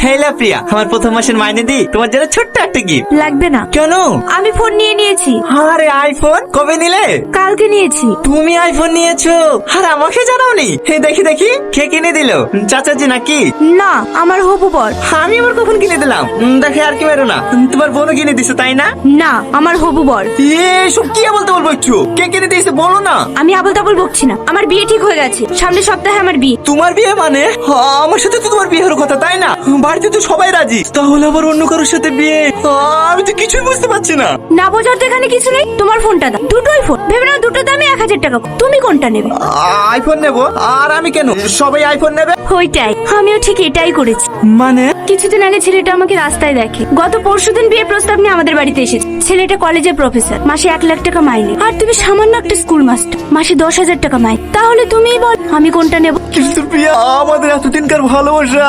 হেলা প্রিয়া, আমার প্রথম মাসের মাইনে দি তোমার জন্য ছোট্ট একটা গিফট। লাগবে না, কেন? আমি ফোন নিয়ে নিয়েছি। আরে আইফোন কবে নিলে? কালকে নিয়েছি। তুমি আইফোন নিয়েছো আর আমাকে জানাওনি? হে দেখি দেখি, কে কিনে দিল? চাচাজি নাকি? না, আমার হবু বর। আমি আবার কখন কিনে দিলাম? দেখে আর কি মেরো না, তোমার বোনও কিনে দিছে তাই না? না, আমার হবু বর। এসব কি বলতে বলবো একটু, কে কিনে দিয়েছে বলো না। আমি আবল তাবল বকছি না, আমার বিয়ে ঠিক হয়ে গেছে, সামনের সপ্তাহে আমার বিয়ে। তোমার বিয়ে মানে? আমার সাথে তো তোমার বিয়ে হওয়ার কথা তাই না? বাড়িতে তো সবাই রাজি, তাহলে আবার অন্য কারোর সাথে বিয়ে? আমি তো কিছুই বুঝতে পারছি না। না বোঝার তো এখানে কিছু নেই। তোমার ফোনটা দাও, দুটোই ফোন, ভেবে নাও দুটো দামে 1000 টাকা। তুমি কোনটা নেবে? আইফোন নেব। আর আমি কেন? সবাই আইফোন নেবে। ওইটাই, আমিও ঠিক এটাই করেছি। মানে? কিছুদিন আগে ছেলেটা আমাকে রাস্তায় দেখে। গত পরশুদিন বিয়ে প্রস্তাব নিয়ে আমাদের বাড়িতে এসেছে। ছেলেটা কলেজের প্রফেসর, মাসে 1 লাখ টাকা মাইনে। আর তুমি সামান্য একটা স্কুল মাস্টার, মাসে 10,000 টাকা মাইনে। তাহলে তুমিই বল আমি কোনটা নেব? কিন্তু প্রিয়া, আমাদের এতদিনকার ভালোবাসা